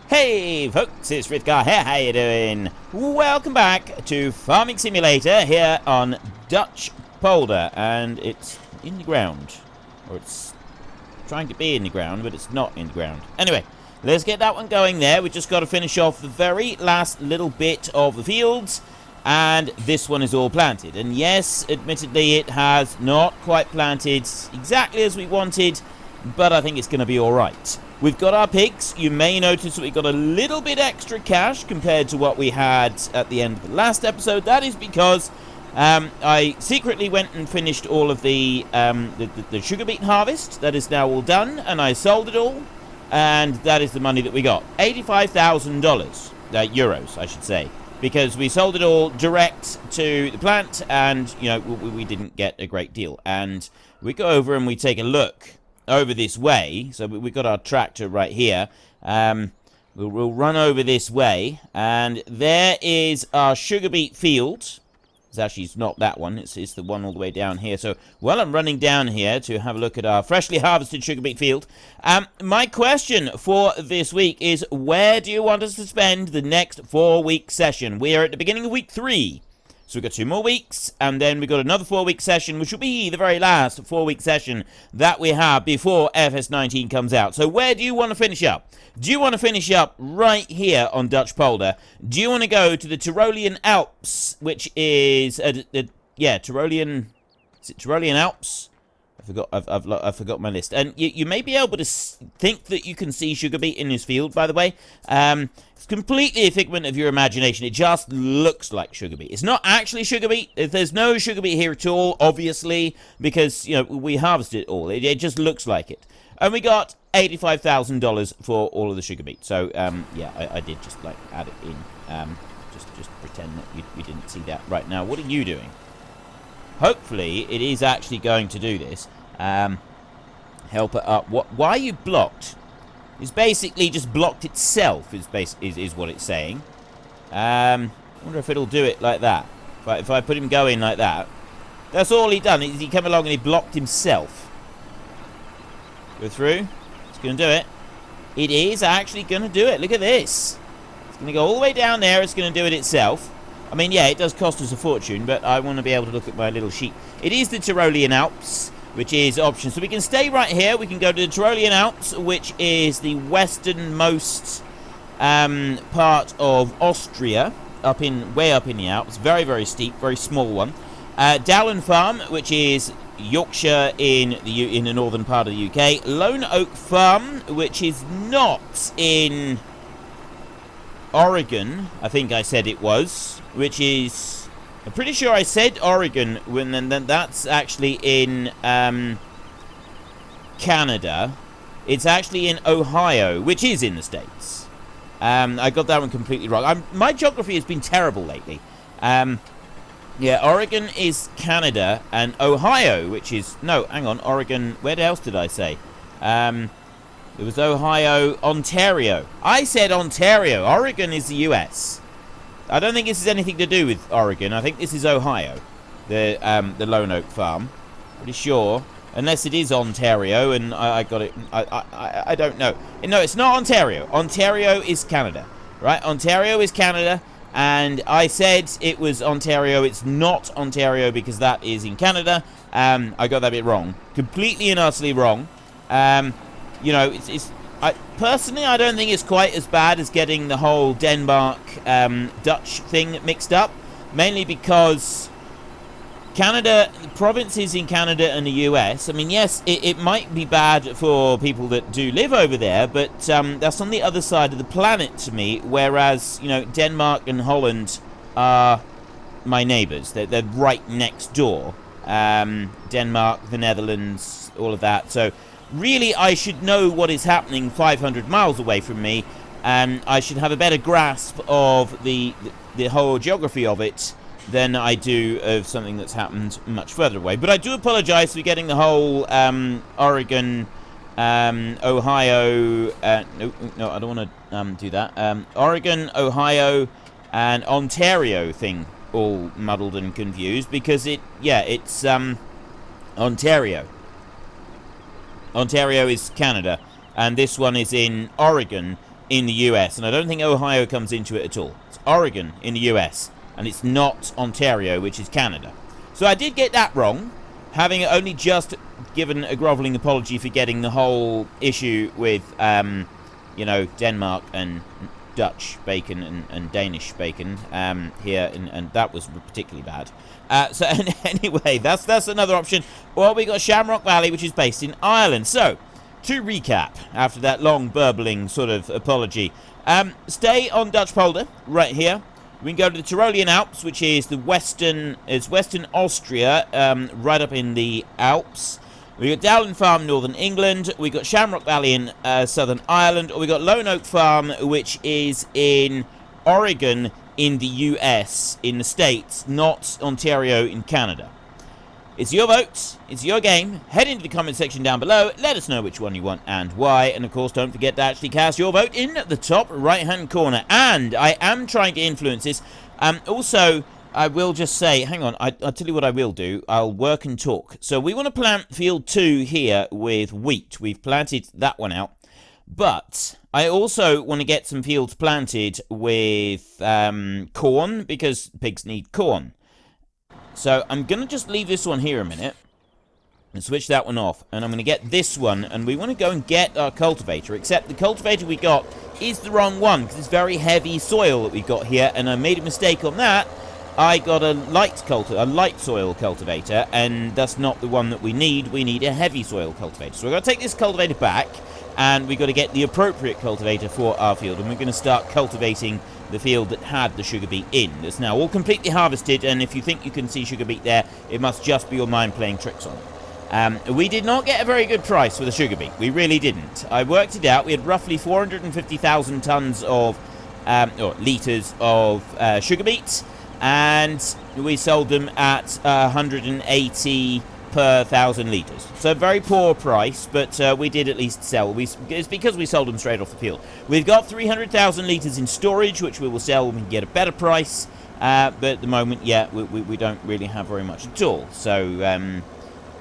Hey folks, it's Frithgar here, how you doing? Welcome back to Farming Simulator here on Dutch Polder, and it's in the ground, or it's trying to be in the ground, but it's not in the ground. Anyway, let's get that one going there. We just got to finish off the very last little bit of the fields, and this one is all planted. And yes, admittedly, it has not quite planted exactly as we wanted, but I think it's going to be alright. We've got our pigs. You may notice that we got a little bit extra cash compared to what we had at the end of the last episode. That is because I secretly went and finished all of the sugar beet harvest. That is now all done, and I sold it all, and that is the money that we got. $85,000, euros, I should say, because we sold it all direct to the plant, and, you know, we didn't get a great deal. And we go over and we take a look over this way. So we've got our tractor right here. We'll run over this way, and there is our sugar beet field. It's not that one, it's the one all the way down here. So while I'm running down here to have a look at our freshly harvested sugar beet field, my question for this week is, where do you want us to spend the next 4-week session? We are at the beginning of week 3. So we've got 2 more weeks, and then we've got another 4-week session, which will be the very last 4-week session that we have before FS17 comes out. So where do you want to finish up? Do you want to finish up right here on Dutch Polder? Do you want to go to the Tyrolean Alps, which is, Tyrolean, is it Tyrolean Alps? I've forgot my list. And you may be able to think that you can see sugar beet in this field, by the way. It's completely a figment of your imagination. It just looks like sugar beet. It's not actually sugar beet. There's no sugar beet here at all, obviously, because, you know, we harvested it all. It just looks like it. And we got $85,000 for all of the sugar beet. So, yeah, I did just, like, add it in. Just pretend that you didn't see that right now. What are you doing? Hopefully, it is actually going to do this. Help it up. Why are you blocked? It's basically just blocked itself, is what it's saying. I wonder if it'll do it like that. If I put him going like that. That's all he done. He came along and he blocked himself. Go through. It's going to do it. It is actually going to do it. Look at this. It's going to go all the way down there. It's going to do it itself. I mean, yeah, it does cost us a fortune, but I want to be able to look at my little sheet. It is the Tyrolean Alps, which is option. So we can stay right here. We can go to the Tyrolean Alps, which is the westernmost part of Austria, way up in the Alps. Very, very steep, very small one. Dowland Farm, which is Yorkshire in the northern part of the UK. Lone Oak Farm, which is not in Oregon, I think I said it was, which is, I'm pretty sure I said Oregon, when then that's actually in Canada. It's actually in Ohio, which is in the States. I got that one completely wrong. My geography has been terrible lately. Yeah, Oregon is Canada, and Ohio, which is, no, hang on, Oregon, where else did I say? It was Ohio, Ontario. I said Ontario. Oregon is the US. I don't think this has anything to do with Oregon. I think this is Ohio, the Lone Oak Farm. Pretty sure, unless it is Ontario, and I got it. I don't know. No, it's not Ontario. Ontario is Canada, right? Ontario is Canada, and I said it was Ontario. It's not Ontario because that is in Canada. I got that bit wrong, completely and utterly wrong. You know, personally, I don't think it's quite as bad as getting the whole Denmark Dutch thing mixed up, mainly because Canada, provinces in Canada and the US, I mean, yes, it might be bad for people that do live over there, but that's on the other side of the planet to me, whereas, you know, Denmark and Holland are my neighbours. They're right next door. Denmark, the Netherlands, all of that. So really, I should know what is happening 500 miles away from me, and I should have a better grasp of the whole geography of it than I do of something that's happened much further away. But I do apologise for getting the whole Oregon, Ohio, no, I don't want to do that. Oregon, Ohio, and Ontario thing all muddled and confused, because it's Ontario. Ontario is Canada, and this one is in Oregon, in the US, and I don't think Ohio comes into it at all. It's Oregon in the US, and it's not Ontario, which is Canada. So I did get that wrong, having only just given a grovelling apology for getting the whole issue with, you know, Denmark and Dutch bacon and Danish bacon here, and that was particularly bad. So anyway, that's another option. Well, we got Shamrock Valley, which is based in Ireland. So, to recap, after that long burbling sort of apology, stay on Dutch Polder, right here. We can go to the Tyrolean Alps, which is western Austria, right up in the Alps. We got Dowland Farm, Northern England. We got Shamrock Valley in Southern Ireland. Or we got Lone Oak Farm, which is in Oregon in the US, in the States, not Ontario in Canada. It's your vote. It's your game. Head into the comment section down below. Let us know which one you want and why. And of course, don't forget to actually cast your vote in the top right-hand corner. And I am trying to influence this. Also, I will just say, hang on, I'll tell you what I will do. I'll work and talk. So we want to plant field 2 here with wheat. We've planted that one out. But I also want to get some fields planted with corn, because pigs need corn. So I'm going to just leave this one here a minute and switch that one off. And I'm going to get this one, and we want to go and get our cultivator, except the cultivator we got is the wrong one, because it's very heavy soil that we've got here, and I made a mistake on that. I got a light soil cultivator, and that's not the one that we need. We need a heavy soil cultivator. So we're going to take this cultivator back, and we've got to get the appropriate cultivator for our field. And we're going to start cultivating the field that had the sugar beet in. It's now all completely harvested, and if you think you can see sugar beet there, it must just be your mind playing tricks on it. We did not get a very good price for the sugar beet. We really didn't. I worked it out. We had roughly 450,000 tons of, or litres of sugar beet, and we sold them at 180 per 1,000 litres. So very poor price, but we did at least sell. It's because we sold them straight off the field. We've got 300,000 litres in storage, which we will sell when we can get a better price. But at the moment, yeah, we don't really have very much at all. So,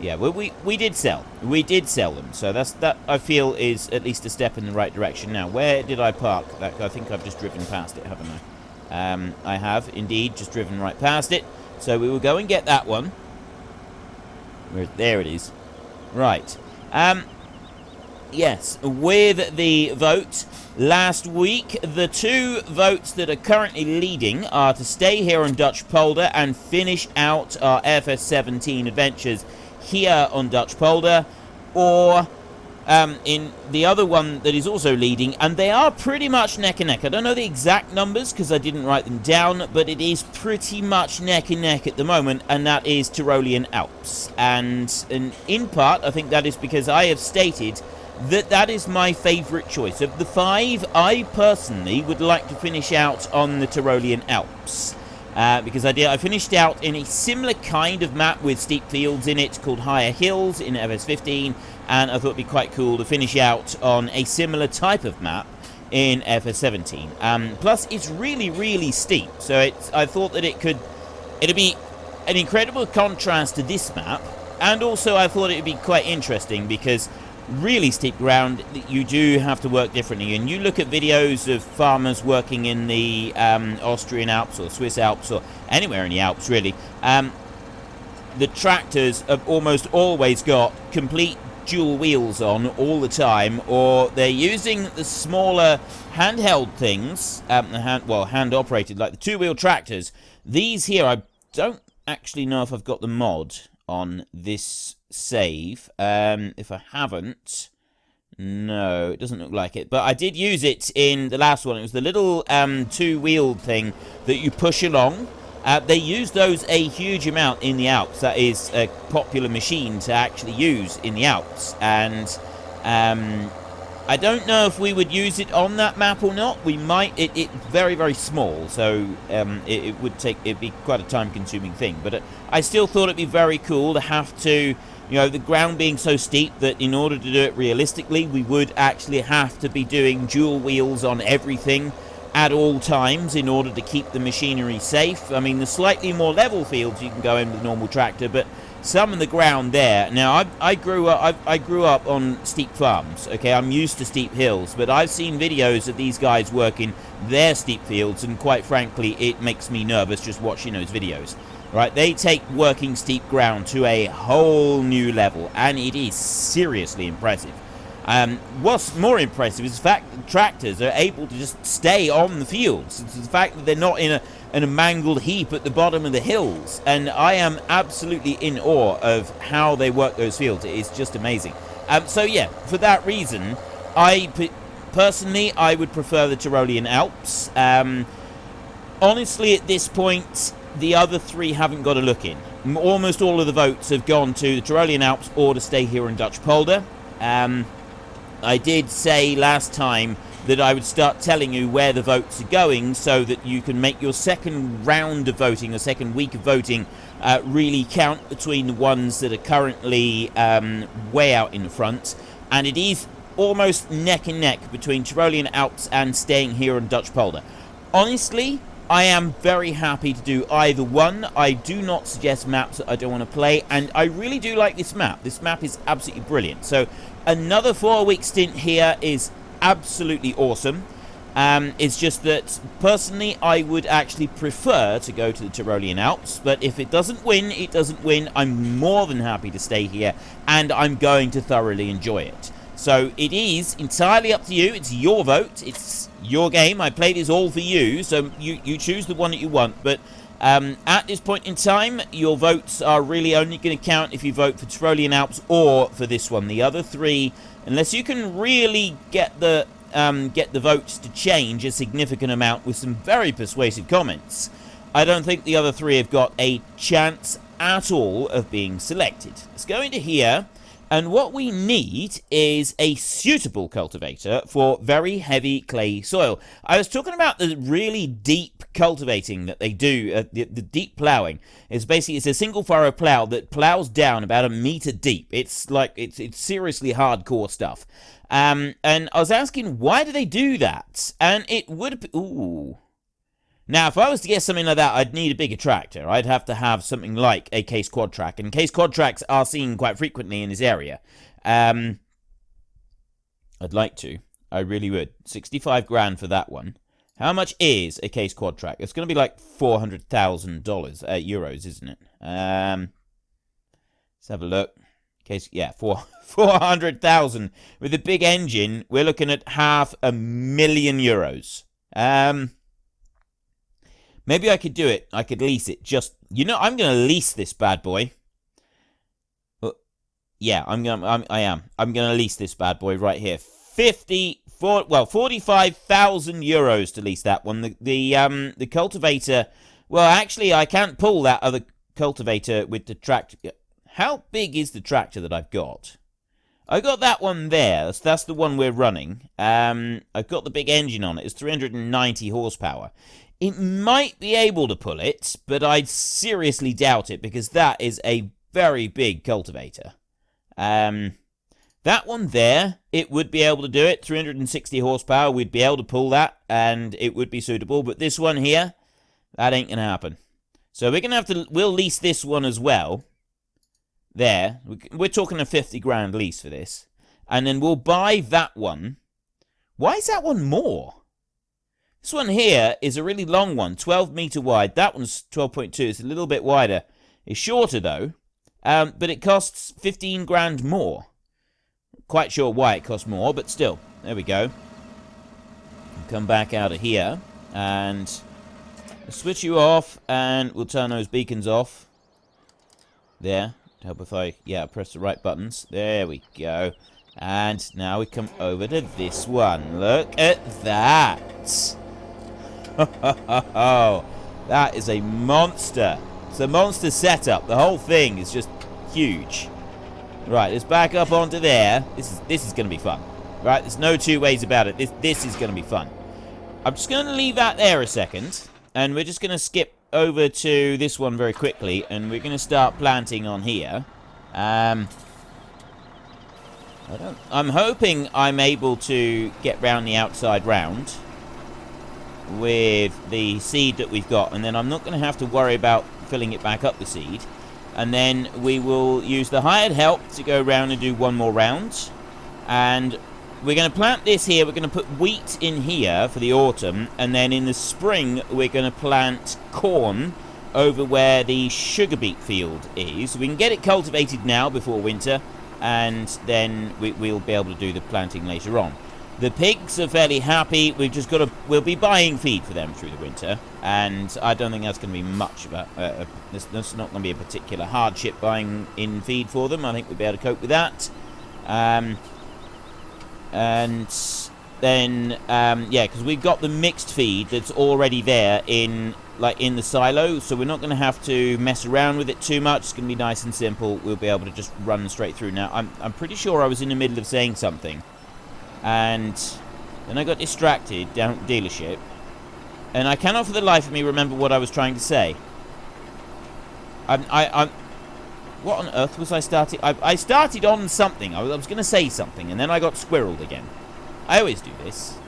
yeah, we did sell. We did sell them. So that I feel is at least a step in the right direction. Now, where did I park? I think I've just driven past it, haven't I? I have indeed just driven right past it. So we will go and get that one. There it is. Right. Yes, with the vote last week, the 2 votes that are currently leading are to stay here on Dutch Polder and finish out our FS17 adventures here on Dutch Polder, or in the other one that is also leading, and they are pretty much neck and neck. I don't know the exact numbers because I didn't write them down, but it is pretty much neck and neck at the moment, and that is Tyrolean Alps. And in part, I think that is because I have stated that is my favourite choice. Of the 5, I personally would like to finish out on the Tyrolean Alps. Because I finished out in a similar kind of map with steep fields in it called Higher Hills in FS15, and I thought it'd be quite cool to finish out on a similar type of map in FS17. Plus, it's really, really steep, so I thought that it'd be an incredible contrast to this map, and also I thought it'd be quite interesting because really steep ground, you do have to work differently. And you look at videos of farmers working in the Austrian Alps or Swiss Alps or anywhere in the Alps really, the tractors have almost always got complete dual wheels on all the time, or they're using the smaller handheld things, hand operated, like the 2-wheel tractors. These here, I don't actually know if I've got the mod on this save. If I haven't, no, it doesn't look like it, but I did use it in the last one. It was the little 2-wheeled thing that you push along. They use those a huge amount in the Alps. That is a popular machine to actually use in the Alps, and I don't know if we would use it on that map or not. We might. It's very, very small, so it'd be quite a time-consuming thing. But I still thought it'd be very cool to have to, the ground being so steep that in order to do it realistically, we would actually have to be doing dual wheels on everything at all times in order to keep the machinery safe. I mean, the slightly more level fields you can go in with a normal tractor, but some of the ground there. Now, I grew up on steep farms. Okay, I'm used to steep hills, but I've seen videos of these guys working their steep fields, and quite frankly, it makes me nervous just watching those videos. Right, they take working steep ground to a whole new level, and it is seriously impressive. What's more impressive is the fact that tractors are able to just stay on the fields. It's the fact that they're not in a mangled heap at the bottom of the hills. And I am absolutely in awe of how they work those fields. It is just amazing. So yeah, for that reason, personally, I would prefer the Tyrolean Alps. Honestly, at this point, the other three haven't got a look in. Almost all of the votes have gone to the Tyrolean Alps or to stay here in Dutch Polder. I did say last time that I would start telling you where the votes are going so that you can make your second round of voting, or second week of voting, really count between the ones that are currently way out in the front. And it is almost neck and neck between Tyrolean Alps and staying here in Dutch Polder. Honestly, I am very happy to do either one. I do not suggest maps that I don't want to play, and I really do like this map. This map is absolutely brilliant. So another 4-week stint here is absolutely awesome. It's just that, personally, I would actually prefer to go to the Tyrolean Alps, but if it doesn't win, it doesn't win. I'm more than happy to stay here, and I'm going to thoroughly enjoy it. So it is entirely up to you. It's your vote. It's your game. I play this all for you, so you choose the one that you want. But at this point in time, your votes are really only going to count if you vote for Tyrolean Alps or for this one. The other three, unless you can really get the votes to change a significant amount with some very persuasive comments, I don't think the other three have got a chance at all of being selected. Let's go into here. And what we need is a suitable cultivator for very heavy clay soil. I was talking about the really deep cultivating that they do, the deep ploughing. It's basically, it's a single furrow plough that ploughs down about 1 meter deep. It's like, it's seriously hardcore stuff. And I was asking, why do they do that? And it would, ooh. Now, if I was to get something like that, I'd need a bigger tractor. I'd have to have something like a case quad track, and case quad tracks are seen quite frequently in this area. I'd like to. I really would. 65 grand for that one. How much is a case quad track? It's going to be like $400,000 euros, isn't it? Let's have a look. Case, yeah, 400,000 with a big engine. We're looking at €500,000. Maybe I could do it. I could lease it. Just, you know, I'm going to lease this bad boy. Yeah, I am. I'm going to lease this bad boy right here. 45,000 euros to lease that one. The cultivator. Well, actually, I can't pull that other cultivator with the tractor. How big is the tractor that I've got? I got that one there. That's the one we're running. I've got the big engine on it. It's 390 horsepower. It might be able to pull it, but I'd seriously doubt it, because that is a very big cultivator. That one there, it would be able to do it. 360 horsepower, we'd be able to pull that, and it would be suitable. But this one here, that ain't going to happen. So we're going to have to, we'll lease this one as well. There. We're talking a 50 grand lease for this. And then we'll buy that one. Why is that one more? This one here is a really long one, 12 meter wide. That one's 12.2. It's a little bit wider. It's shorter though, but it costs 15 grand more. Quite sure why it costs more, but still. There we go. Come back out of here and switch you off, and we'll turn those beacons off. There. Help if I, press the right buttons. There we go. And now we come over to this one. Look at that. Oh, that is a monster. It's a monster setup. The whole thing is just huge. Right, let's back up onto there. This is going to be fun. Right, there's no two ways about it. This is going to be fun. I'm just going to leave that there a second, and we're just going to skip over to this one very quickly, and we're going to start planting on here. I'm hoping I'm able to get round the outside round with the seed that we've got, and then I'm not going to have to worry about filling it back up the seed. And then we will use the hired help to go around and do one more round. And we're going to plant this here. We're going to put wheat in here for the autumn. And then in the spring, we're going to plant corn over where the sugar beet field is. We can get it cultivated now before winter. And then we'll be able to do the planting later on. The pigs are fairly happy. We'll be buying feed for them through the winter, and I don't think that's going to be much of that's not going to be a particular hardship buying in feed for them. I think we'll be able to cope with that. And then yeah, because we've got the mixed feed that's already there in the silo, so we're not going to have to mess around with it too much. It's going to be nice and simple. We'll be able to just run straight through. Now, I'm pretty sure I was in the middle of saying something, and then I got distracted down at the dealership, and I cannot for the life of me remember what I was trying to say. What on earth was I starting? I started on something. I was going to say something, and then I got squirreled again. I always do this.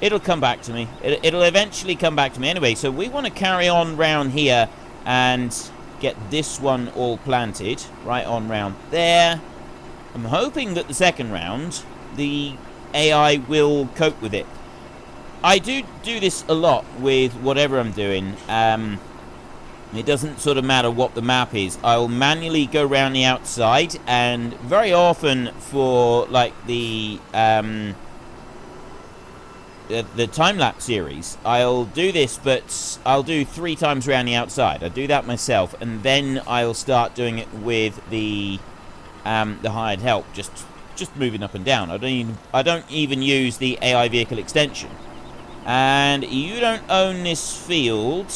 It'll come back to me. It'll eventually come back to me. Anyway, so we want to carry on round here and get this one all planted right on round there. I'm hoping that the second round, the AI will cope with it. I do this a lot with whatever I'm doing. It doesn't sort of matter what the map is. I'll manually go around the outside, and very often for like the time-lapse series, I'll do this, but I'll do 3 times around the outside. I do that myself, and then I'll start doing it with the hired help, just moving up and down. I don't even use the AI vehicle extension. And you don't own this field.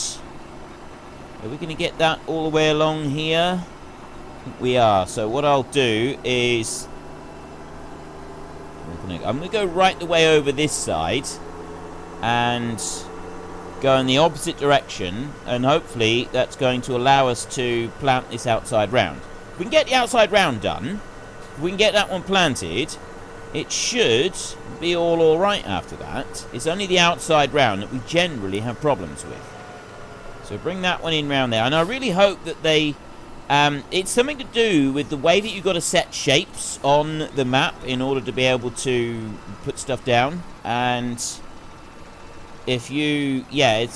Are we going to get that all the way along here? I think we are. So what I'll do is I'm going to go right the way over this side and go in the opposite direction, and hopefully that's going to allow us to plant this outside round. If we can get the outside round done, if we can get that one planted, it should be all right after that. It's only the outside round that we generally have problems with. So bring that one in round there, and I really hope that they it's something to do with the way that you've got to set shapes on the map in order to be able to put stuff down. And if you, yeah,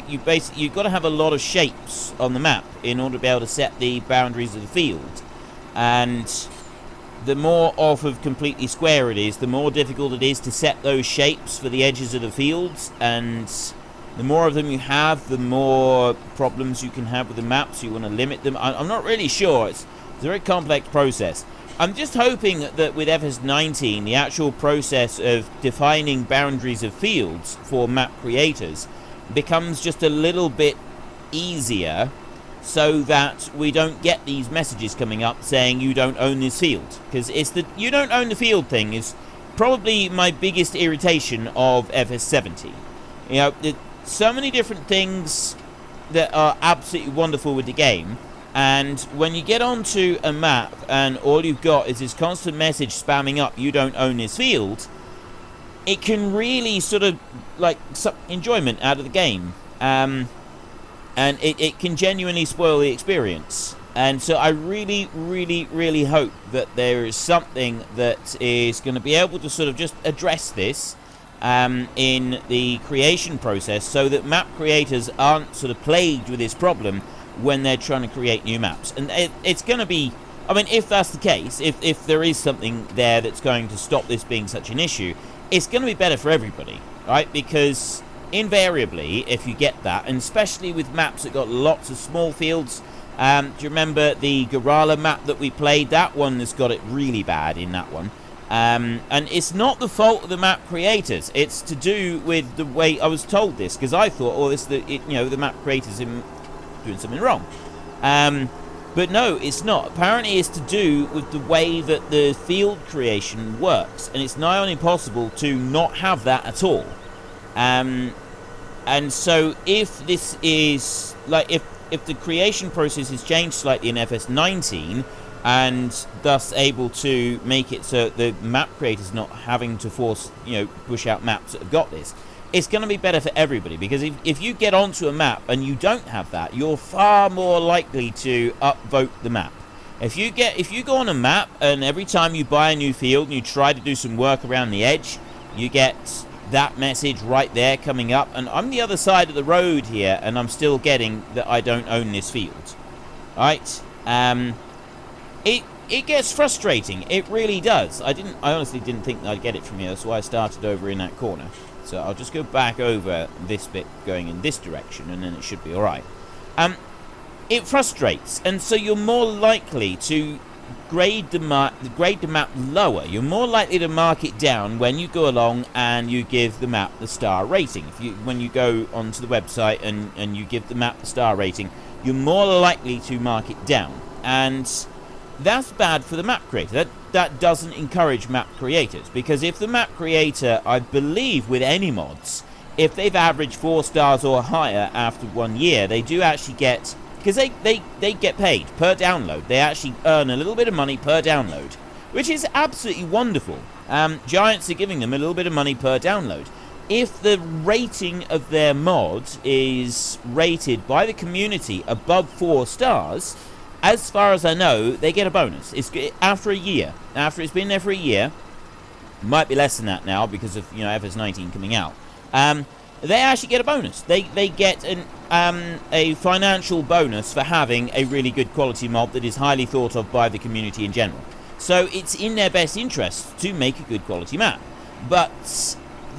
you basically, you've got to have a lot of shapes on the map in order to be able to set the boundaries of the field. And the more off of completely square it is, the more difficult it is to set those shapes for the edges of the fields. And the more of them you have, the more problems you can have with the map, so you want to limit them. I'm not really sure. It's a very complex process. I'm just hoping that with FS19, the actual process of defining boundaries of fields for map creators becomes just a little bit easier, so that we don't get these messages coming up saying you don't own this field. Because it's the you don't own the field thing is probably my biggest irritation of FS17. You know, so many different things that are absolutely wonderful with the game, and when you get onto a map and all you've got is this constant message spamming up, you don't own this field, it can really sort of like suck enjoyment out of the game, and it can genuinely spoil the experience. And so I really, really, really hope that there is something that is going to be able to sort of just address this in the creation process, so that map creators aren't sort of plagued with this problem when they're trying to create new maps. And it's going to be, I mean, if that's the case, if there is something there that's going to stop this being such an issue, it's going to be better for everybody, right? Because invariably, if you get that, and especially with maps that got lots of small fields, do you remember the Gorala map that we played? That one has got it really bad in that one. And it's not the fault of the map creators. It's to do with the way I was told this, because I thought, oh, the map creators are doing something wrong. But no, it's not. Apparently, it's to do with the way that the field creation works, and it's nigh on impossible to not have that at all. And so, if this is like if the creation process has changed slightly in FS19, and thus able to make it so the map creators not having to push out maps that have got this, it's going to be better for everybody, because if you get onto a map and you don't have that, you're far more likely to upvote the map. If you go on a map and every time you buy a new field and you try to do some work around the edge, you get that message right there coming up, and I'm the other side of the road here and I'm still getting that I don't own this field. Right? It gets frustrating. It really does. I honestly didn't think that I'd get it from here. That's why I started over in that corner. So I'll just go back over this bit going in this direction, and then it should be alright. It frustrates, and so you're more likely to grade the map lower. You're more likely to mark it down when you go along and you give the map the star rating. When you go onto the website and you give the map the star rating, you're more likely to mark it down. And that's bad for the map creator. That doesn't encourage map creators, because if the map creator, I believe with any mods, if they've averaged 4 stars or higher after 1 year, they do actually get, because they get paid per download. They actually earn a little bit of money per download, which is absolutely wonderful. Giants are giving them a little bit of money per download. If the rating of their mod is rated by the community above 4 stars, as far as I know, they get a bonus. It's after a year. After it's been there for a year, might be less than that now because of FS17 coming out. They actually get a bonus. They get a financial bonus for having a really good quality mod that is highly thought of by the community in general. So it's in their best interest to make a good quality map. But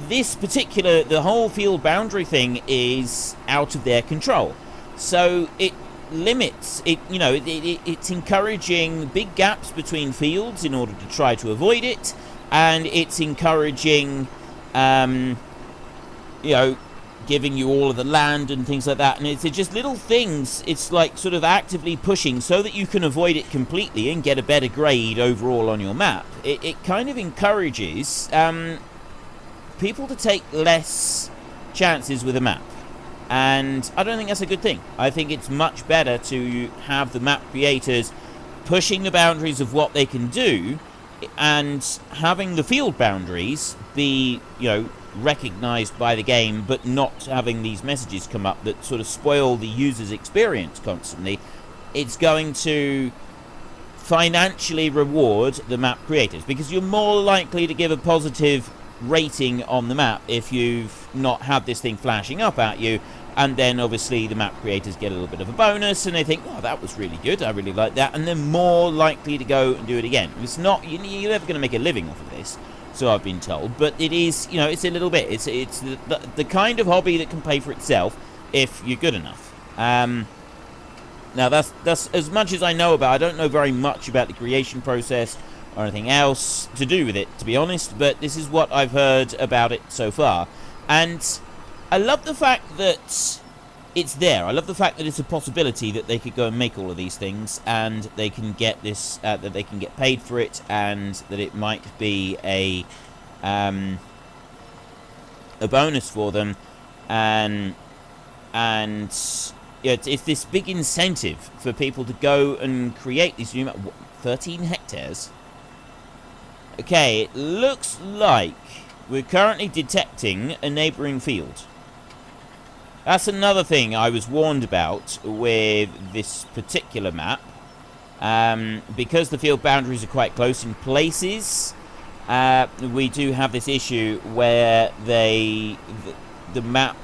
this particular, the whole field boundary thing is out of their control. So it limits it, it's encouraging big gaps between fields in order to try to avoid it, and it's encouraging giving you all of the land and things like that, and it's just little things. It's like sort of actively pushing so that you can avoid it completely and get a better grade overall on your map. It kind of encourages people to take less chances with a map. And I don't think that's a good thing. I think it's much better to have the map creators pushing the boundaries of what they can do, and having the field boundaries be, recognized by the game, but not having these messages come up that sort of spoil the user's experience constantly. It's going to financially reward the map creators, because you're more likely to give a positive rating on the map if you've not had this thing flashing up at you. And then obviously the map creators get a little bit of a bonus, and they think, oh, that was really good, I really like that, and they're more likely to go and do it again. It's not, you're never going to make a living off of this, so I've been told, but it is, it's a little bit, it's the kind of hobby that can pay for itself if you're good enough. Now that's as much as I know about. I don't know very much about the creation process or anything else to do with it, to be honest, but this is what I've heard about it so far. And I love the fact that it's there. I love the fact that it's a possibility that they could go and make all of these things, and they can get this, that they can get paid for it, and that it might be a bonus for them, and it's this big incentive for people to go and create these new 13 hectares. Okay, it looks like we're currently detecting a neighbouring field. That's another thing I was warned about with this particular map. Because the field boundaries are quite close in places, we do have this issue where the map,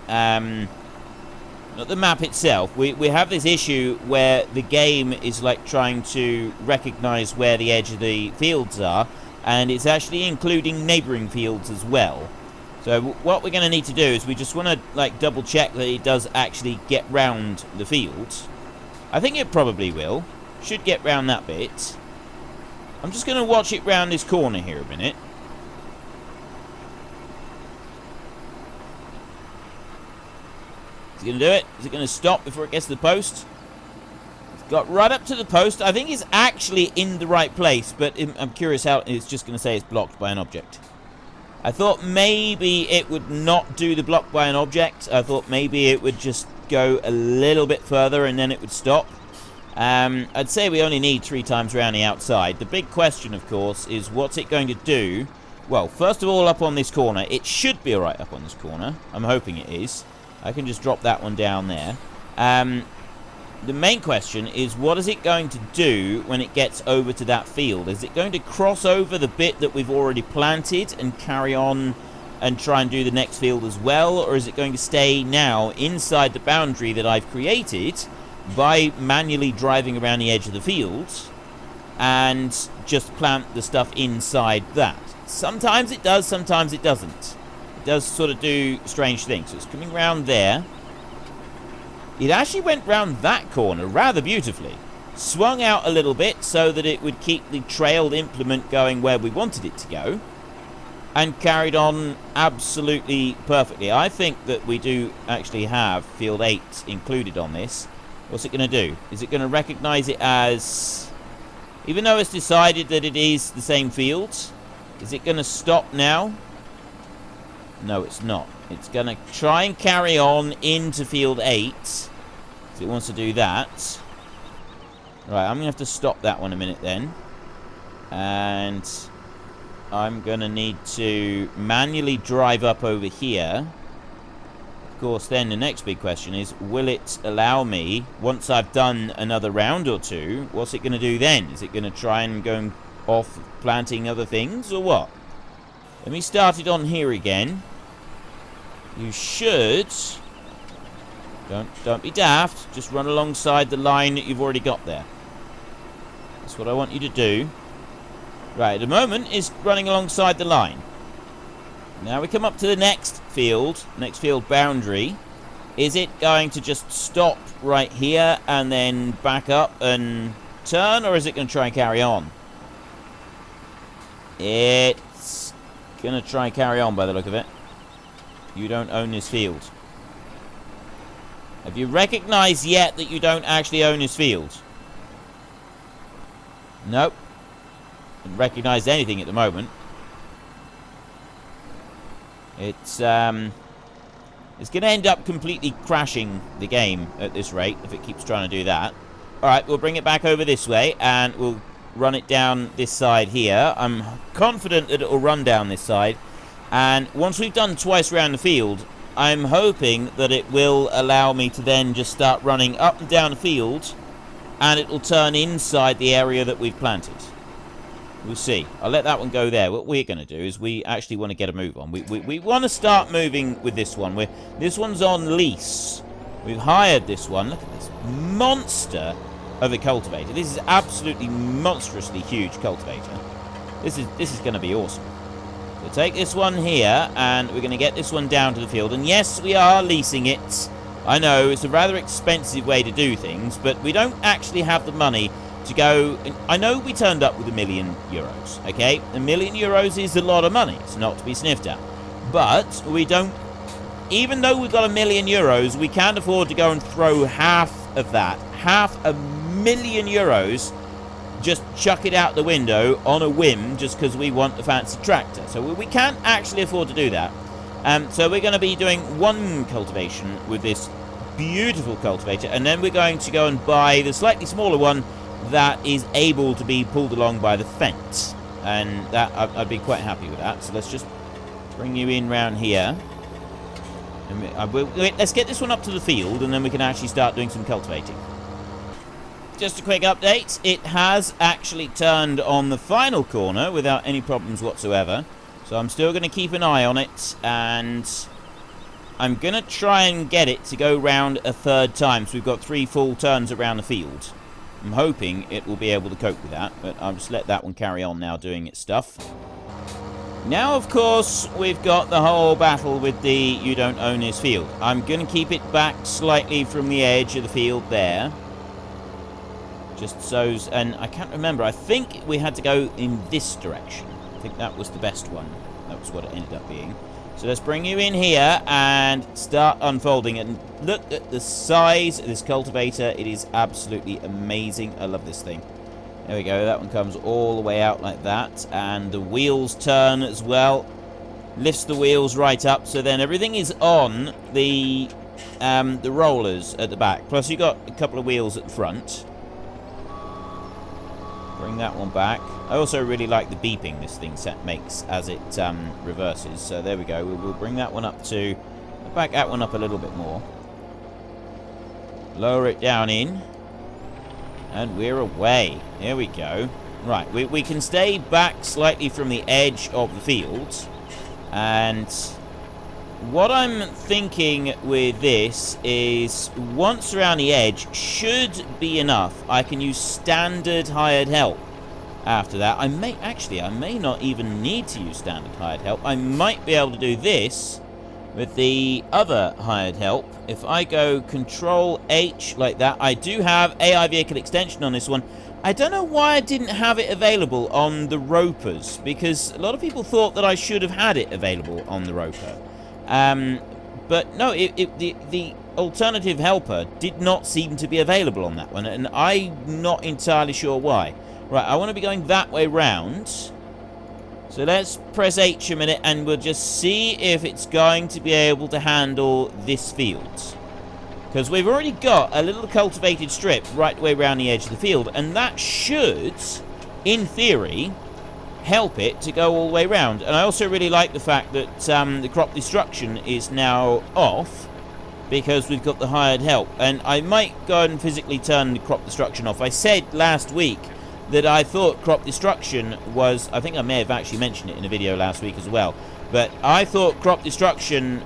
not the map itself, we have this issue where the game is like trying to recognise where the edge of the fields are, and it's actually including neighbouring fields as well. So what we're going to need to do is we just want to like double check that it does actually get round the fields. I think it probably will. Should get round that bit. I'm just going to watch it round this corner here a minute. Is it going to do it? Is it going to stop before it gets to the post? It's got right up to the post. I think it's actually in the right place, but I'm curious how it's just going to say it's blocked by an object. I thought maybe it would not do the block by an object. I thought maybe it would just go a little bit further and then it would stop. I'd say we only need 3 times around the outside. The big question, of course, is what's it going to do Well, first of all, up on this corner. It should be alright up on this corner. I'm hoping it is. I can just drop that one down there. The main question is, what is it going to do when it gets over to that field? Is it going to cross over the bit that we've already planted and carry on and try and do the next field as well? Or is it going to stay now inside the boundary that I've created by manually driving around the edge of the field and just plant the stuff inside that? Sometimes it does, sometimes it doesn't. It does sort of do strange things. So it's coming round there. It actually went round that corner rather beautifully. Swung out a little bit so that it would keep the trailed implement going where we wanted it to go. And carried on absolutely perfectly. I think that we do actually have field 8 included on this. What's it going to do? Is it going to recognize it as... Even though it's decided that it is the same field, is it going to stop now? No, it's not. It's going to try and carry on into field 8. So it wants to do that. Right, I'm going to have to stop that one a minute then. And I'm going to need to manually drive up over here. Of course, then the next big question is, will it allow me, once I've done another round or two, what's it going to do then? Is it going to try and go off planting other things, or what? Let me start it on here again. You should... Don't be daft. Just run alongside the line that you've already got there. That's what I want you to do. Right, at the moment, it's running alongside the line. Now we come up to the next field boundary. Is it going to just stop right here and then back up and turn, or is it going to try and carry on? It's going to try and carry on by the look of it. You don't own this field. Have you recognized yet that you don't actually own this field? Nope. Haven't recognized anything at the moment. It's going to end up completely crashing the game at this rate if it keeps trying to do that. Alright, we'll bring it back over this way and we'll run it down this side here. I'm confident that it will run down this side. And once we've done twice around the field, I'm hoping that it will allow me to then just start running up and down the field, and it will turn inside the area that we've planted. We'll see. I'll let that one go there. What we're going to do is we actually want to get a move on. We want to start moving with this one. This one's on lease. We've hired this one. Look at this monster of a cultivator. This is absolutely monstrously huge cultivator. This is going to be awesome. So take this one here, and we're going to get this one down to the field. And yes, we are leasing it. I know, it's a rather expensive way to do things, but we don't actually have the money to go... I know we turned up with €1 million, okay? €1 million is a lot of money. It's not to be sniffed at. But we don't... Even though we've got €1 million, we can't afford to go and throw half of that. €500,000... just chuck it out the window on a whim just because we want the fancy tractor. So we can't actually afford to do that. So we're going to be doing one cultivation with this beautiful cultivator, and then we're going to go and buy the slightly smaller one that is able to be pulled along by the fence. And that I'd be quite happy with that. So let's just bring you in round here. And let's get this one up to the field, and then we can actually start doing some cultivating. Just a quick update, it has actually turned on the final corner without any problems whatsoever. So I'm still going to keep an eye on it, and I'm going to try and get it to go round a third time. So we've got 3 full turns around the field. I'm hoping it will be able to cope with that, but I'll just let that one carry on now doing its stuff. Now, of course, we've got the whole battle with the you don't own this field. I'm going to keep it back slightly from the edge of the field there. Just so, and I can't remember, I think we had to go in this direction. I think that was the best one. That was what it ended up being. So let's bring you in here and start unfolding it. And look at the size of this cultivator. It is absolutely amazing. I love this thing. There we go. That one comes all the way out like that. And the wheels turn as well. Lifts the wheels right up. So then everything is on the rollers at the back. Plus you've got a couple of wheels at the front. bring that one back. I also really like the beeping this thing makes as it reverses. So there we go. We'll bring that one up to... back that one up a little bit more. Lower it down in. And we're away. There we go. Right, we can stay back slightly from the edge of the field. And what I'm thinking with this is once around the edge should be enough. I can use standard hired help after that. I may not even need to use standard hired help. I might be able to do this with the other hired help. If I go Control H like that, I do have AI vehicle extension on this one. I don't know why I didn't have it available on the Ropers, because a lot of people thought that I should have had it available on the Roper. But no, the alternative helper did not seem to be available on that one, and I'm not entirely sure why. Right, I want to be going that way round. So let's press H a minute, and we'll just see if it's going to be able to handle this field. Because we've already got a little cultivated strip right the way around the edge of the field, and that should, in theory, help it to go all the way around. And I also really like the fact that the crop destruction is now off, because we've got the hired help. And I might go and physically turn the crop destruction off. I said last week that I thought crop destruction was... I think I may have actually mentioned it in a video last week as well. But I thought crop destruction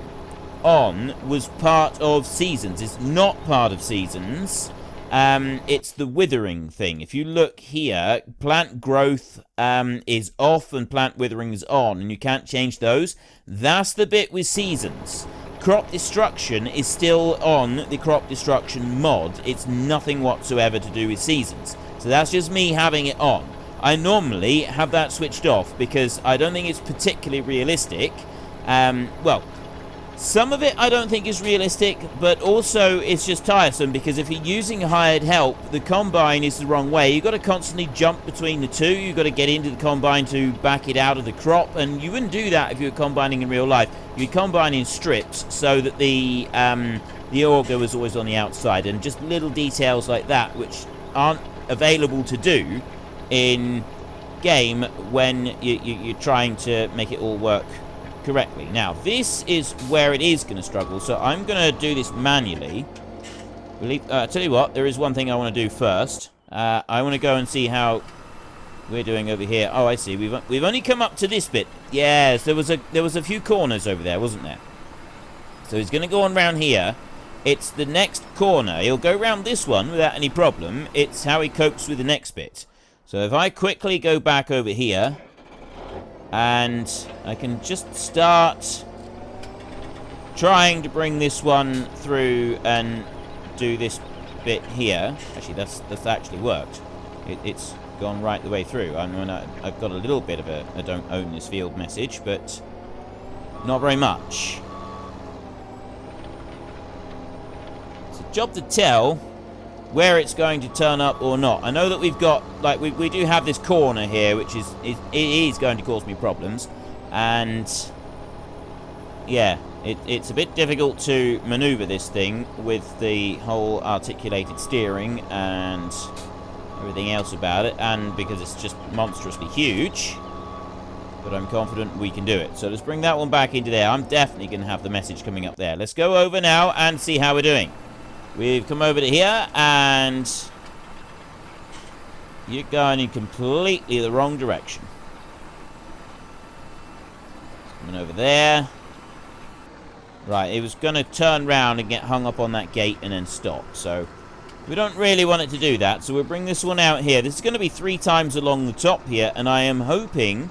on was part of seasons. It's not part of seasons. It's the withering thing. If you look here, plant growth is off and plant withering is on, and you can't change those. That's the bit with seasons. Crop destruction is still on the crop destruction mod. It's nothing whatsoever to do with seasons. So that's just me having it on. I normally have that switched off because I don't think it's particularly realistic. Well, some of it I don't think is realistic, but also it's just tiresome because if you're using hired help, the combine is the wrong way. You've got to constantly jump between the two. You've got to get into the combine to back it out of the crop, and you wouldn't do that if you were combining in real life. You'd combine in strips so that the auger was always on the outside, and just little details like that which aren't available to do in game when you're trying to make it all work correctly. Now, this is where it is going to struggle, so I'm going to do this manually. Tell you what, there is one thing I want to do first. I want to go and see how we're doing over here. Oh, I see. We've only come up to this bit. Yes, there was a few corners over there, wasn't there? So he's going to go on round here. It's the next corner. He'll go round this one without any problem. It's how he copes with the next bit. So if I quickly go back over here, and I can just start trying to bring this one through and do this bit here. Actually, that's actually worked. It's gone right the way through. I mean, I've got a little bit of a I don't own this field message, but not very much. It's a job to tell where it's going to turn up or not. I know that we've got, like, we do have this corner here, which it is going to cause me problems, and yeah, it's a bit difficult to maneuver this thing with the whole articulated steering and everything else about it, and because it's just monstrously huge, but I'm confident we can do it. So let's bring that one back into there. I'm definitely going to have the message coming up there. Let's go over now and see how we're doing. We've come over to here, and you're going in completely the wrong direction. Coming over there. Right, it was going to turn round and get hung up on that gate and then stop. So we don't really want it to do that. So we'll bring this one out here. This is going to be 3 times along the top here, and I am hoping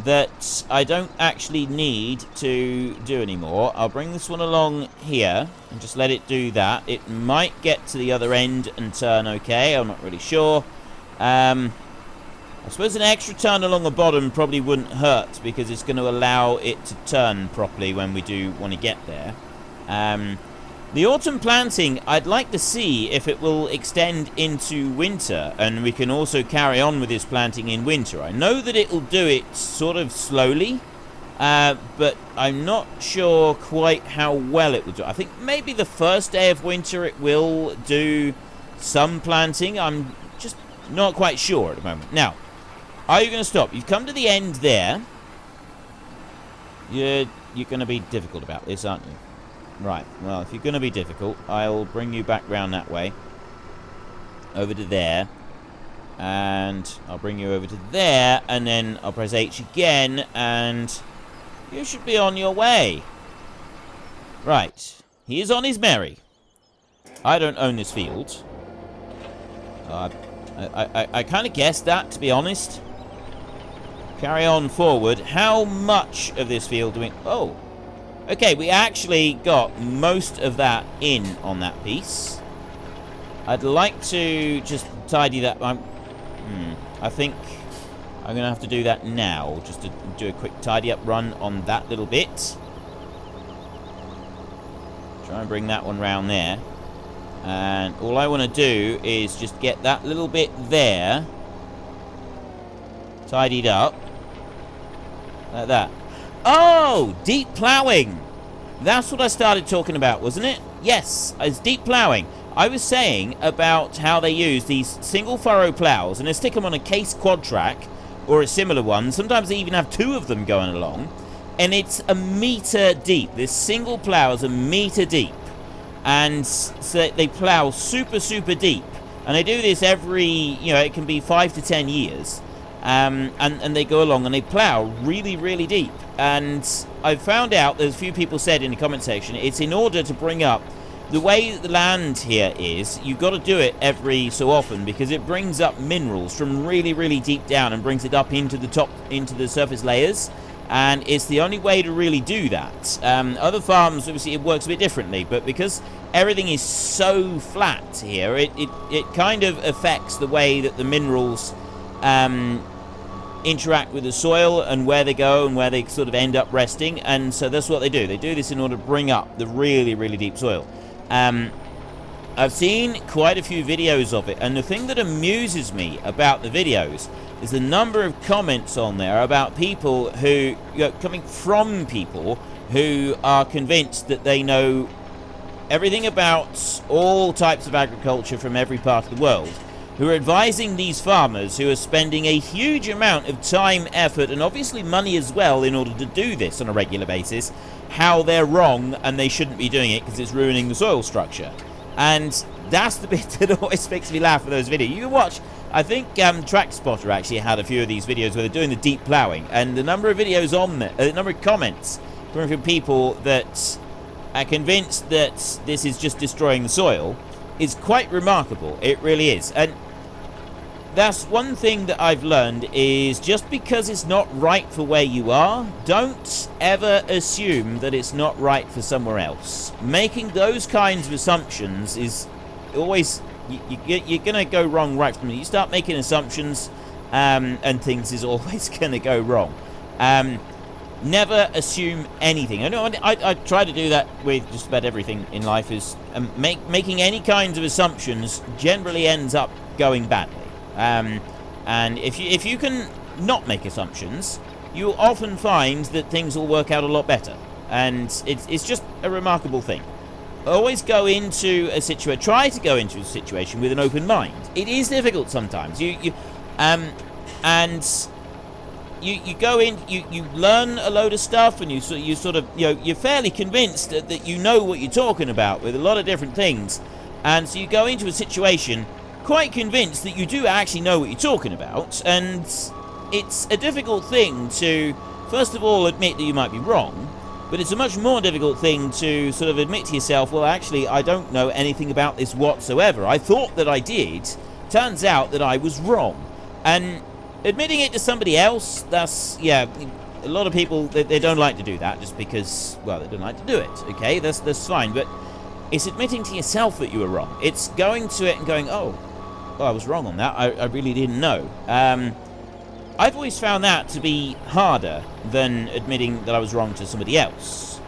that I don't actually need to do anymore. I'll bring this one along here and just let it do that. It might get to the other end and turn okay. I'm not really sure. I suppose an extra turn along the bottom probably wouldn't hurt because it's going to allow it to turn properly when we do want to get there. The autumn planting, I'd like to see if it will extend into winter, and we can also carry on with this planting in winter. I know that it will do it sort of slowly, but I'm not sure quite how well it will do. I think maybe the first day of winter it will do some planting. I'm just Not quite sure at the moment. Now, are you going to stop? You've come to the end there. You're going to be difficult about this, aren't you? Right. Well, if you're going to be difficult, I'll bring you back round that way. Over to there. And I'll bring you over to there. And then I'll press H again. And you should be on your way. Right. He is on his merry. I don't own this field. I kind of guessed that, to be honest. Carry on forward. How much of this field do we... Oh. Okay, we actually got most of that in on that piece. I'd like to just tidy that... I think I'm going to have to do that now. Just to do a quick tidy up run on that little bit. Try and bring that one round there. And all I want to do is just get that little bit there tidied up. Like that. Oh! Deep ploughing! That's what I started talking about, wasn't it? Yes, it's deep ploughing. I was saying about how they use these single furrow ploughs, and they stick them on a case quad track, or a similar one. Sometimes they even have two of them going along. And it's a metre deep. This single plough is a metre deep. And so they plough super, super deep. And they do this every, it can be 5 to 10 years. And they go along and they plough really, really deep. And I've found out, there's a few people said in the comment section, it's in order to bring up the way that the land here is. You've got to do it every so often because it brings up minerals from really, really deep down and brings it up into the top, into the surface layers. And it's the only way to really do that. Other farms, obviously, it works a bit differently. But because everything is so flat here, it kind of affects the way that the minerals interact with the soil and where they go and where they sort of end up resting. And so that's what they do. They do this in order to bring up the really, really deep soil. I've seen quite a few videos of it. And the thing that amuses me about the videos is the number of comments on there about people who, coming from people who are convinced that they know everything about all types of agriculture from every part of the world, who are advising these farmers who are spending a huge amount of time, effort, and obviously money as well in order to do this on a regular basis, how they're wrong and they shouldn't be doing it because it's ruining the soil structure. And that's the bit that always makes me laugh with those videos. You can watch, I think Track Spotter actually had a few of these videos where they're doing the deep ploughing, and the number of videos on there, the number of comments coming from people that are convinced that this is just destroying the soil is quite remarkable. It really is. And that's one thing that I've learned is just because it's not right for where you are, don't ever assume that it's not right for somewhere else. Making those kinds of assumptions is always, you're going to go wrong right from the... You start making assumptions and things is always going to go wrong. Never assume anything. I know I try to do that with just about everything in life, is making any kinds of assumptions generally ends up going badly. And if you can not make assumptions, you'll often find that things will work out a lot better. And it's just a remarkable thing. Always go into a situation, try to go into a situation with an open mind. It is difficult sometimes. You go in, you learn a load of stuff, and you sort of, you're fairly convinced that you know what you're talking about with a lot of different things. And so you go into a situation quite convinced that you do actually know what you're talking about, and it's a difficult thing to, first of all, admit that you might be wrong, but it's a much more difficult thing to sort of admit to yourself, well, actually, I don't know anything about this whatsoever. I thought that I did. Turns out that I was wrong. And admitting it to somebody else, that's, a lot of people, they don't like to do that just because, well, they don't like to do it, okay? That's fine, but it's admitting to yourself that you were wrong. It's going to it and going, oh, I was wrong on that. I really didn't know. I've always found that to be harder than admitting that I was wrong to somebody else.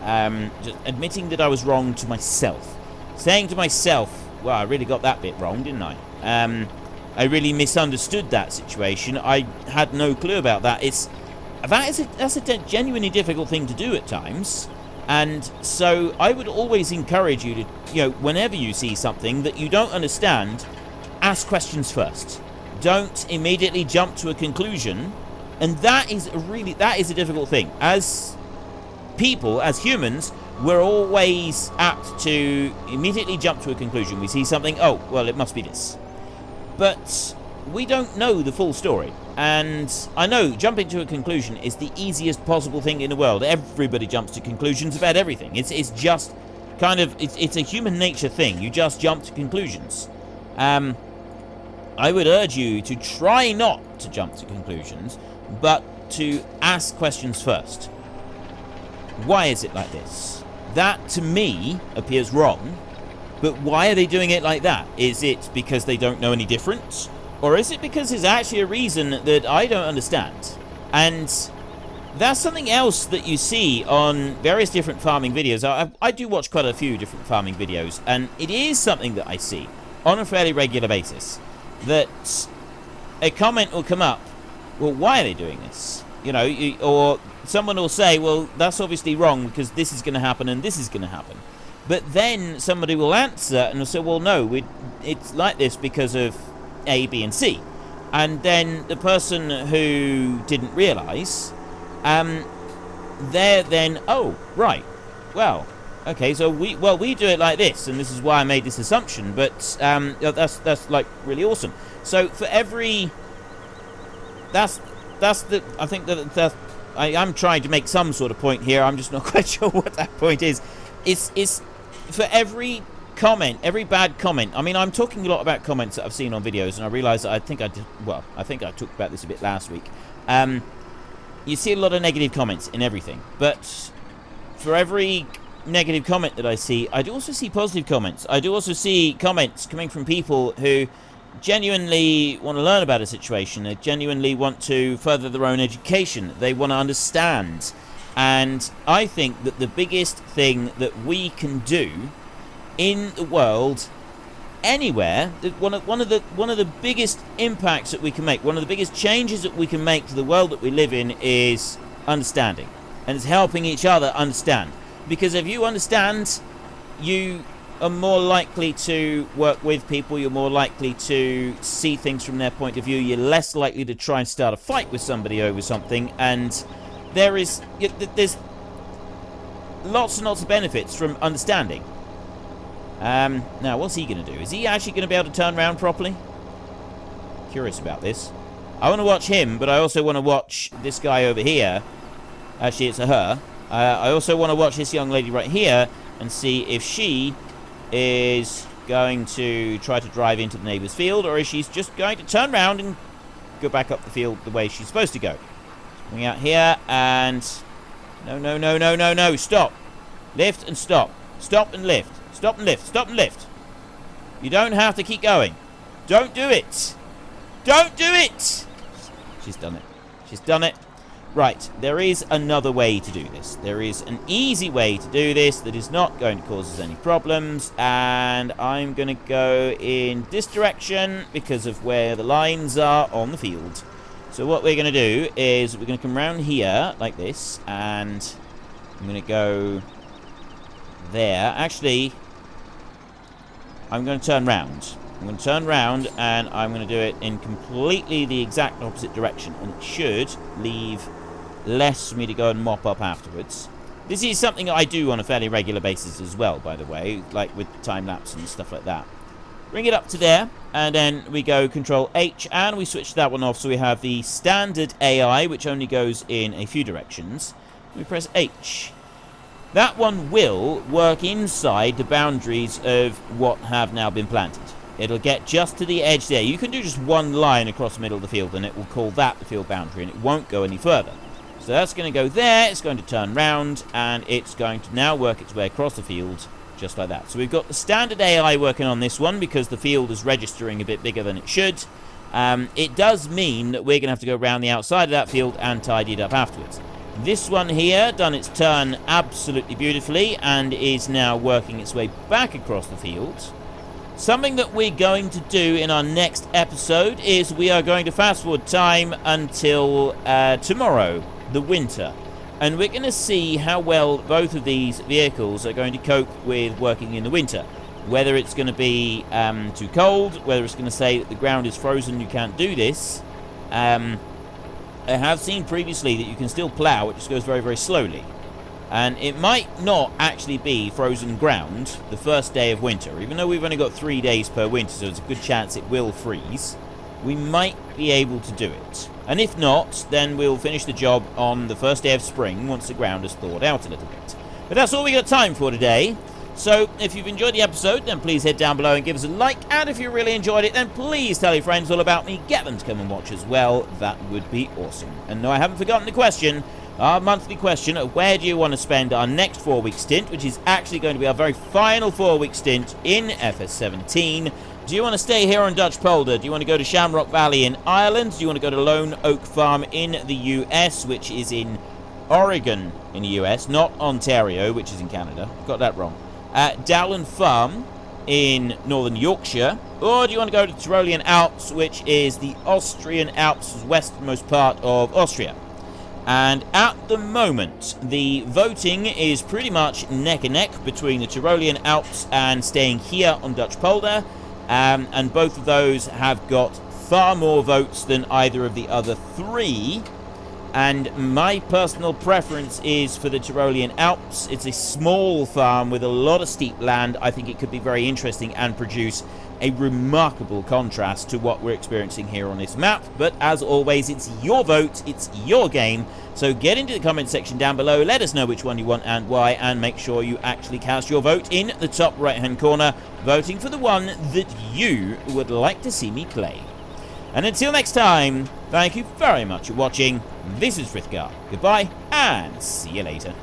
Just admitting that I was wrong to myself. Saying to myself, well, I really got that bit wrong, didn't I? I really misunderstood that situation. I had no clue about that. That's a genuinely difficult thing to do at times. And so I would always encourage you to, whenever you see something that you don't understand, ask questions first. don't immediately jump to a conclusion, and that is a difficult thing. As people, as humans, we're always apt to immediately jump to a conclusion. We see something, oh, well, it must be this. But we don't know the full story. And I know jumping to a conclusion is the easiest possible thing in the world. Everybody jumps to conclusions about everything. It's just kind of, it's a human nature thing. You just jump to conclusions. I would urge you to try not to jump to conclusions, but to ask questions first. Why is it like this? That, to me, appears wrong, but why are they doing it like that? Is it because they don't know any difference? Or is it because there's actually a reason that I don't understand? And that's something else that you see on various different farming videos. I do watch quite a few different farming videos, and it is something that I see on a fairly regular basis, that a comment will come up, well, why are they doing this? You know, or someone will say, well, that's obviously wrong because this is going to happen and this is going to happen. But then somebody will answer and will say, well, no, it's like this because of A, B, and C. And then the person who didn't realise, they're then, oh, right, well, okay, so we do it like this, and this is why I made this assumption. But that's like really awesome. So for every, I think that I'm trying to make some sort of point here. I'm just not quite sure what that point is. It's for every comment, every bad comment. I mean, I'm talking a lot about comments that I've seen on videos, and I realise that I think I talked about this a bit last week. You see a lot of negative comments in everything, but for every negative comment that I see, I do also see positive comments. I do also see comments coming from people who genuinely want to learn about a situation. They genuinely want to further their own education. They want to understand. And I think that the biggest thing that we can do in the world, anywhere, one of the biggest impacts that we can make, one of the biggest changes that we can make to the world that we live in, is understanding. And it's helping each other understand. Because if you understand, you are more likely to work with people, you're more likely to see things from their point of view, you're less likely to try and start a fight with somebody over something, and there's lots and lots of benefits from understanding. Now, what's he going to do? Is he actually going to be able to turn around properly? Curious about this. I want to watch him, but I also want to watch this guy over here. Actually, it's a her. I also want to watch this young lady right here and see if she is going to try to drive into the neighbour's field, or if she's just going to turn around and go back up the field the way she's supposed to go. Coming out here, and no, stop. Lift and stop. Stop and lift. Stop and lift. Stop and lift. You don't have to keep going. Don't do it. Don't do it. She's done it. She's done it. Right, there is another way to do this. There is an easy way to do this that is not going to cause us any problems, and I'm going to go in this direction because of where the lines are on the field. So what we're going to do is we're going to come around here like this, and I'm going to go there. Actually, I'm going to turn round. I'm going to turn round, and I'm going to do it in completely the exact opposite direction, and it should leave less for me to go and mop up afterwards. This is something I do on a fairly regular basis as well, by the way, like with time-lapse and stuff like that. Bring it up to there, and then we go Control H, and we switch that one off, so we have the standard AI, which only goes in a few directions. We press H. That one will work inside the boundaries of what have now been planted. It'll get just to the edge there. You can do just one line across the middle of the field, and it will call that the field boundary, and it won't go any further. So that's going to go there, it's going to turn round, and it's going to now work its way across the field, just like that. So we've got the standard AI working on this one, because the field is registering a bit bigger than it should. It does mean that we're going to have to go around the outside of that field and tidy it up afterwards. This one here done its turn absolutely beautifully, and is now working its way back across the field. Something that we're going to do in our next episode is we are going to fast forward time until tomorrow, the winter, and we're going to see how well both of these vehicles are going to cope with working in the winter. whether it's going to be too cold, whether it's going to say that the ground is frozen, you can't do this. I have seen previously that you can still plough, it just goes very, very slowly. And it might not actually be frozen ground the first day of winter, even though we've only got 3 days per winter, so there's a good chance it will freeze. We might be able to do it. And if not, then we'll finish the job on the first day of spring once the ground has thawed out a little bit. But that's all we got time for today. So if you've enjoyed the episode, then please head down below and give us a like. And if you really enjoyed it, then please tell your friends all about me. Get them to come and watch as well. That would be awesome. And no, I haven't forgotten the question. Our monthly question of where do you want to spend our next 4-week stint, which is actually going to be our very final 4-week stint in FS17. Do you want to stay here on Dutch Polder? Do you want to go to Shamrock Valley in Ireland? Do you want to go to Lone Oak Farm in the US, which is in Oregon in the US, not Ontario, which is in Canada? Got that wrong. Dowland Farm in northern Yorkshire, or do you want to go to Tyrolean Alps, which is the Austrian Alps, westernmost part of Austria? And at the moment, the voting is pretty much neck and neck between the Tyrolean Alps and staying here on Dutch Polder, and both of those have got far more votes than either of the other three. And my personal preference is for the Tyrolean Alps. It's a small farm with a lot of steep land. I think it could be very interesting and produce a remarkable contrast to what we're experiencing here on this map. But as always, it's your vote, it's your game. So get into the comment section down below, let us know which one you want and why, and make sure you actually cast your vote in the top right hand corner, voting for the one that you would like to see me play. And until next time, thank you very much for watching. This is Frithgar. Goodbye, and see you later.